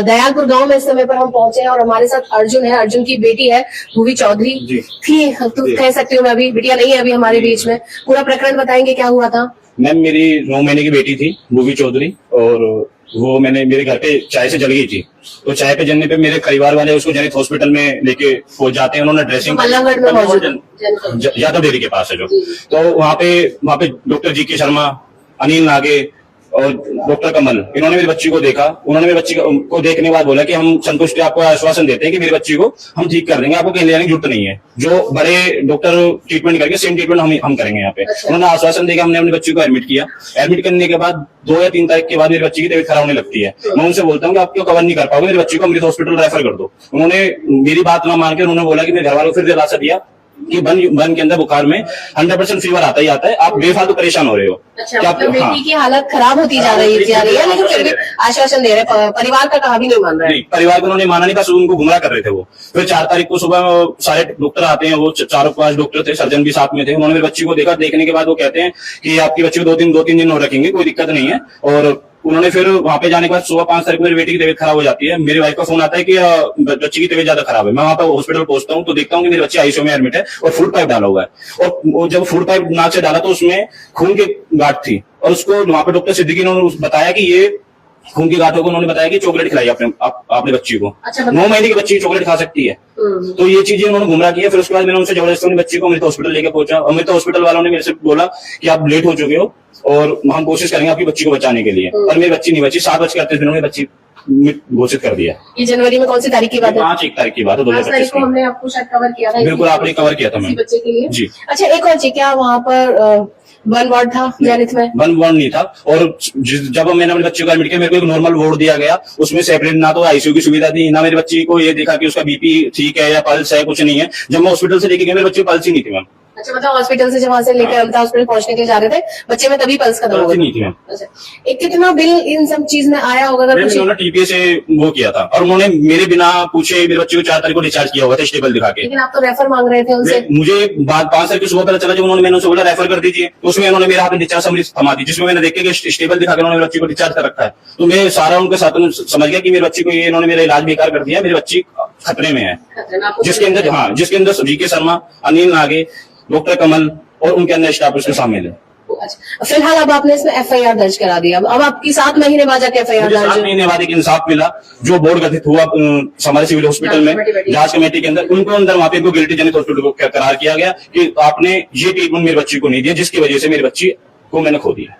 दयालपुर गांव में इस समय पर हम पहुंचे हैं और हमारे साथ अर्जुन है। अर्जुन की बेटी है भूवी चौधरी थी, तो कह सकती हूँ मैं, अभी बिटिया नहीं है अभी हमारे बीच में। पूरा प्रकरण बताएंगे, क्या हुआ था? मैम, मेरी 9 महीने की बेटी थी भूवी चौधरी, और वो मेरे घर पे चाय से जल गई थी। तो चाय पे जलने पे मेरे परिवार वाले उसको जनित हॉस्पिटल में लेके पहुंच जाते हैं। उन्होंने ड्रेसिंग यादव डेयरी के पास है जो, तो वहाँ पे डॉक्टर जी.के. शर्मा, अनिल नागे और डॉक्टर कमल, इन्होंने मेरी बच्ची को देखा। उन्होंने मेरी बच्ची को देखने के बाद बोला कि हम संतुष्ट, आपको आश्वासन देते हैं कि मेरी बच्ची को हम ठीक कर देंगे, आपको कहीं ले जाने की जरूरत नहीं है। जो बड़े डॉक्टर ट्रीटमेंट करके सेम ट्रीटमेंट हम करेंगे यहाँ पे। उन्होंने आश्वासन देकर हमने अपनी बच्ची को एडमिट किया। एडमिट करने के बाद 2 या 3 तारीख के बाद मेरी बच्ची की तबीयत खराब होने लगती है। मैं उनसे बोलता हूँ कि आप क्यों कवर नहीं कर पाओगे, मेरी बच्ची को अमृत हॉस्पिटल रेफर कर दो। उन्होंने मेरी बात ना मान के उन्होंने बोला कि मेरे घर वालों को फिर दिलासा दिया कि बन के अंदर बुखार में 100% फीवर आता ही आता है, आप बेफालतू परेशान हो रहे हो। अच्छा, मतलब बेटी की हालत खराब होती जा रही है, लेकिन फिर भी आश्वासन दे रहे हैं। परिवार का कहा भी नहीं मान रहे हैं। परिवार को उन्होंने माना नहीं, बस उनको गुमराह कर रहे थे वो। फिर 4 तारीख को सुबह सारे डॉक्टर आते हैं, वो 4-5 डॉक्टर थे, सर्जन भी साथ में थे। उन्होंने मेरी बच्ची को देखा, देखने के बाद वो कहते हैं कि आपकी बच्ची को 2-3 दिन और रखेंगे, कोई दिक्कत नहीं है। और उन्होंने फिर वहां पे जाने के बाद सुबह 5 तारीख को मेरी बेटी की तबीयत खराब हो जाती है। मेरी वाइफ का फोन आता है कि बच्ची की तबीयत ज्यादा खराब है। मैं वहां पे हॉस्पिटल पहुंचता हूँ तो देखता हूँ कि मेरी बच्ची आईसीयू में एडमिट है और फूड पाइप डाला हुआ है। और वो जब फूड पाइप नाक से डाला तो उसमें खून की गांठ थी, और उसको वहां पे डॉक्टर सिद्दीकी ने बताया कि ये खून की गांठों को उन्होंने बताया कि चॉकलेट खिलाई आपने बच्ची को। अच्छा, 9 महीने की बच्ची चॉकलेट खा सकती है। तो ये चीजें उन्होंने गुमराह किया। फिर उसके बाद मैंने उनसे जबरदस्ती अपनी बच्ची को अमृत हॉस्पिटल लेके पहुंचा। अमृत हॉस्पिटल वालों ने मेरे से बोला कि आप लेट हो चुके हो और हम कोशिश करेंगे आपकी बच्ची को बचाने के लिए। और मेरी बच्ची नहीं बची। 7:38 में बच्ची घोषित कर दिया। ये जनवरी में कौन सी तारीख की बात है? 5 तारीख की बात है, 2025 को। हमने आपको शायद कवर किया था। बिल्कुल, आपने कवर किया था मैम, बच्चे के लिए जी। अच्छा, एक और चीज, क्या वहाँ पर वन वार्ड था जेनिथ में? वन वार्ड नहीं था। और जब मैंने अपने बच्चे को एडमिट किया, मेरे को एक नॉर्मल वार्ड दिया गया। उसमें सेपरेट ना तो आईसीयू की सुविधा थी, ना मेरी बच्ची को ये देखा कि उसका बीपी ठीक है या पल्स है, कुछ नहीं है। जब मैं हॉस्पिटल से लेके गया, मेरे बच्चे को पल्स ही नहीं थी मैम। अच्छा, मतलब हॉस्पिटल से जब वहां से लेकर अमृता हॉस्पिटल पहुंचने के लिए जा रहे थे, बच्चे में तभी पल्स खत्म हो गई थी। अच्छा, एक कितना बिल इन सब चीज में आया होगा? अगर उन्होंने टीपीए से वो किया था, और उन्होंने मेरे बिना पूछे मेरे बच्चे को 4 तारीख को डिस्चार्ज किया हुआ था स्टेबल दिखा के। लेकिन आप तो रेफर मांग रहे थे उनसे। मुझे 5 तारीख की सुबह पता चला जब मैंने उनसे बोला रेफर कर दीजिए, तो उसमें उन्होंने मेरे हाथ में डिस्चार्ज समरी थमा दी, जिसमें मैंने देख के स्टेबल दिखा के उन्होंने बच्ची को डिस्चार्ज कर रखा है। तो मैं सारा उनके साथ समझ गया कि मेरी बच्ची को ये इन्होंने मेरा इलाज बेकार कर दिया, मेरी बच्ची खतरे में है। जिसके अंदर जी.के. शर्मा, अनिल नागे, डॉक्टर कमल और उनके अंदर स्टाफ उसके शामिल है। अच्छा, फिलहाल अब आपने इसमें एफआईआर दर्ज करा दिया। अब आपकी 7 महीने बाद जाके एफआईआर दर्ज? 7 महीने बाद एक इंसाफ मिला। जो बोर्ड गठित हुआ हमारे सिविल हॉस्पिटल में, जांच कमेटी के अंदर, उनको अंदर वहाँ पे गिल्टी जनित हॉस्पिटल को करार किया गया कि आपने ये ट्रीटमेंट मेरी बच्ची को नहीं दिया, जिसकी वजह से मेरी बच्ची को मैंने खो दिया।